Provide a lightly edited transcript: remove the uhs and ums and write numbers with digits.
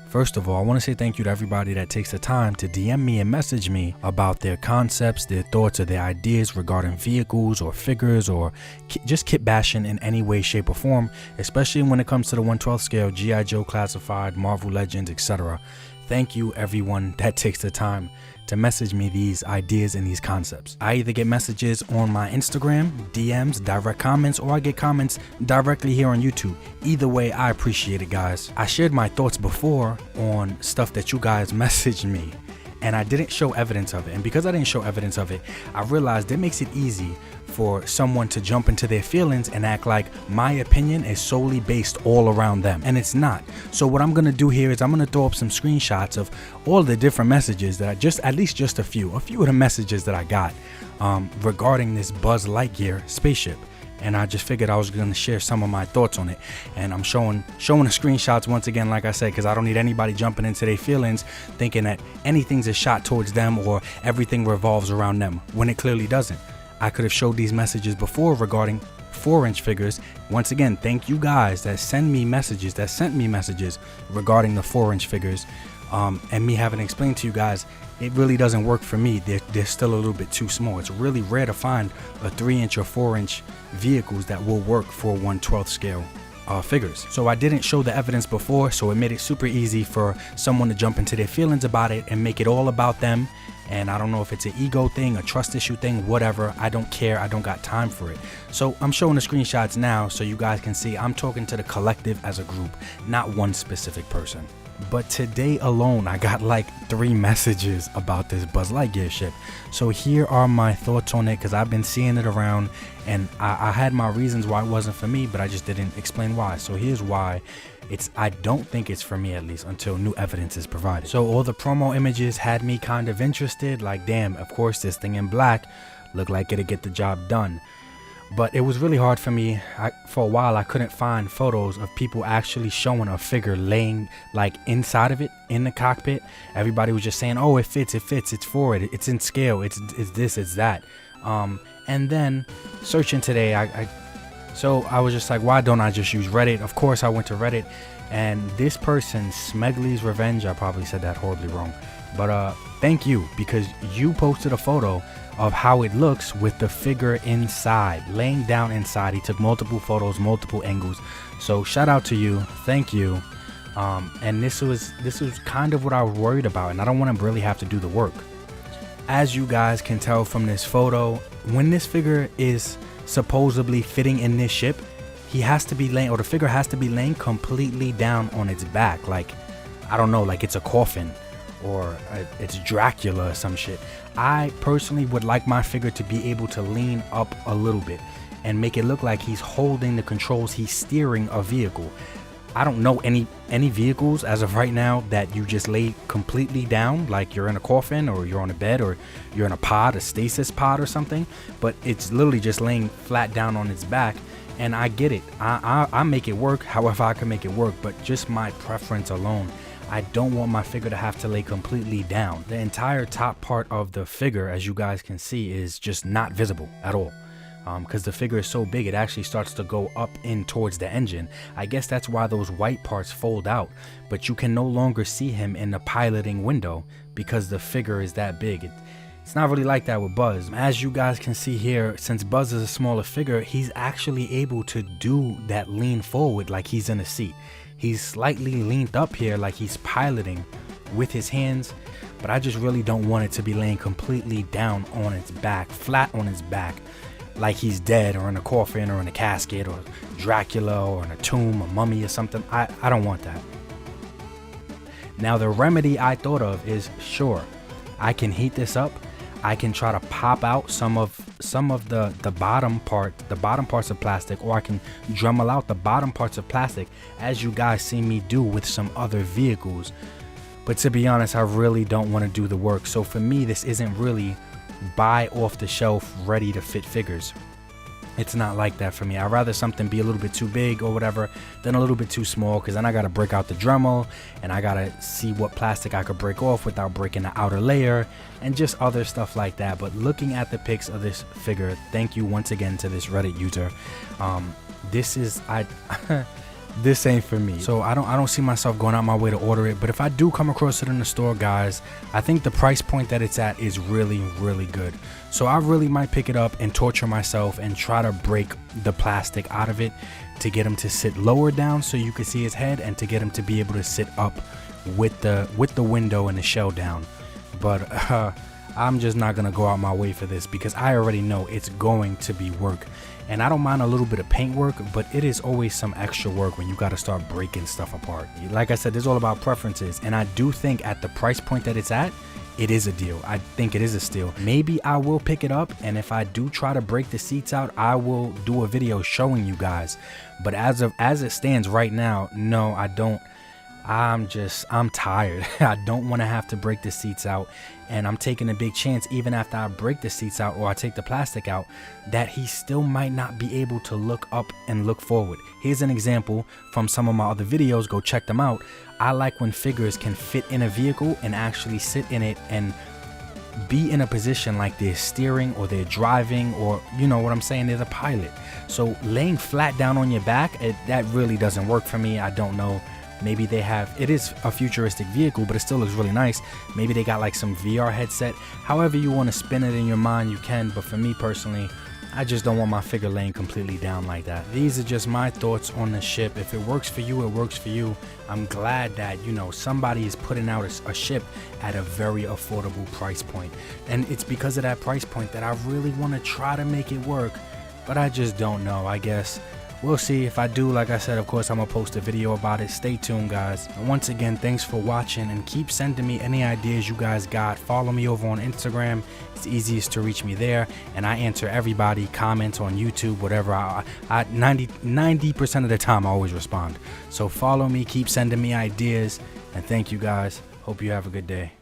First of all, I want to say thank you to everybody that takes the time to DM me and message me about their concepts, their thoughts, or their ideas regarding vehicles or figures or just kit bashing in any way, shape, or form, especially when it comes to the 1/12 scale, G.I. Joe Classified, Marvel Legends, etc. Thank you everyone that takes the time to message me these ideas and these concepts. I either get messages on my Instagram, DMs, direct comments, or I get comments directly here on YouTube. Either way, I appreciate it, guys. I shared my thoughts before on stuff that you guys messaged me, and I didn't show evidence of it. And because I didn't show evidence of it, I realized it makes it easy for someone to jump into their feelings and act like my opinion is solely based all around them, and it's not. So what I'm gonna do here is I'm gonna throw up some screenshots of all the different messages that at least just a few of the messages that I got regarding this Buzz Lightyear spaceship. And I just figured I was gonna share some of my thoughts on it, and I'm showing the screenshots once again, like I said, because I don't need anybody jumping into their feelings thinking that anything's a shot towards them or everything revolves around them when it clearly doesn't. I could have showed these messages before regarding 4-inch figures. Once again, thank you guys that sent me messages regarding the 4-inch figures, and me having explained to you guys it really doesn't work for me. They're still a little bit too small. It's really rare to find a 3-inch or 4-inch vehicles that will work for 1/12 scale figures. So I didn't show the evidence before, so it made it super easy for someone to jump into their feelings about it and make it all about them. And I don't know if it's an ego thing, a trust issue thing, whatever. I don't care. I don't got time for it. So I'm showing the screenshots now so you guys can see I'm talking to the collective as a group, not one specific person. But today alone, I got like 3 messages about this Buzz Lightyear ship. So here are my thoughts on it, because I've been seeing it around, and I had my reasons why it wasn't for me, but I just didn't explain why. So here's why. I don't think it's for me, at least until new evidence is provided. So all the promo images had me kind of interested, like damn, of course this thing in black looked like it'd get the job done. But it was really hard for me. For a while, I couldn't find photos of people actually showing a figure laying like inside of it in the cockpit. Everybody was just saying, oh, it fits, it's for it, it's in scale, it's this, it's that. And then searching today, so I was just like, why don't I just use Reddit? Of course, I went to Reddit, and this person, Smegly's Revenge, I probably said that horribly wrong, but thank you, because you posted a photo of how it looks with the figure inside, laying down inside. He took multiple photos, multiple angles. So shout out to you, thank you. And this was kind of what I was worried about, and I don't want to really have to do the work. As you guys can tell from this photo, when this figure is supposedly fitting in this ship, he has to be laying, or the figure has to be laying completely down on its back, like, I don't know, like it's a coffin or it's Dracula or some shit. I personally would like my figure to be able to lean up a little bit and make it look like he's holding the controls, he's steering a vehicle. I don't know any vehicles as of right now that you just lay completely down, like you're in a coffin or you're on a bed or you're in a pod, a stasis pod or something, but it's literally just laying flat down on its back. And I get it, I make it work however I can make it work, but just my preference alone, I don't want my figure to have to lay completely down. The entire top part of the figure, as you guys can see, is just not visible at all. Because the figure is so big, it actually starts to go up in towards the engine. I guess that's why those white parts fold out, but you can no longer see him in the piloting window because the figure is that big. It's not really like that with Buzz. As you guys can see here, since Buzz is a smaller figure, he's actually able to do that lean forward like he's in a seat. He's slightly leaned up here like he's piloting with his hands, but I just really don't want it to be laying completely down on its back, flat on its back, like he's dead or in a coffin or in a casket or Dracula or in a tomb, a mummy or something. I don't want that. Now the remedy I thought of is, sure, I can heat this up. I can try to pop out some of the bottom parts of plastic, or I can Dremel out the bottom parts of plastic, as you guys see me do with some other vehicles. But to be honest, I really don't want to do the work. So for me, this isn't really buy off the shelf ready to fit figures. It's not like that for me. I'd rather something be a little bit too big or whatever than a little bit too small, because then I gotta break out the Dremel and I gotta see what plastic I could break off without breaking the outer layer and just other stuff like that. But looking at the pics of this figure, thank you once again to this Reddit user. This ain't for me. So I don't see myself going out my way to order it, but if I do come across it in the store, guys, I think the price point that it's at is really, really good. So I really might pick it up and torture myself and try to break the plastic out of it to get him to sit lower down so you can see his head, and to get him to be able to sit up with the window and the shell down. But I'm just not gonna go out my way for this, because I already know it's going to be work. And I don't mind a little bit of paint work, but it is always some extra work when you got to start breaking stuff apart. Like I said, it's all about preferences, and I do think at the price point that it's at, it is a deal. I think it is a steal. Maybe I will pick it up, and if I do try to break the seats out, I will do a video showing you guys. But as it stands right now, no, I don't. I'm tired. I don't want to have to break the seats out, and I'm taking a big chance, even after I break the seats out or I take the plastic out, that he still might not be able to look up and look forward. Here's an example from some of my other videos. Go check them out. I like when figures can fit in a vehicle and actually sit in it and be in a position like they're steering or they're driving, or you know what I'm saying, they're the pilot. So laying flat down on your back, that really doesn't work for me. I don't know. Maybe they have, it is a futuristic vehicle, but it still looks really nice. Maybe they got like some VR headset. However you want to spin it in your mind, you can. But for me personally, I just don't want my figure laying completely down like that. These are just my thoughts on the ship. If it works for you, it works for you. I'm glad that, you know, somebody is putting out a ship at a very affordable price point. And it's because of that price point that I really want to try to make it work. But I just don't know, I guess. We'll see. If I do, like I said, of course, I'm going to post a video about it. Stay tuned, guys. And once again, thanks for watching, and keep sending me any ideas you guys got. Follow me over on Instagram. It's easiest to reach me there, and I answer everybody. Comments on YouTube, whatever. 90% of the time, I always respond. So follow me, keep sending me ideas, and thank you, guys. Hope you have a good day.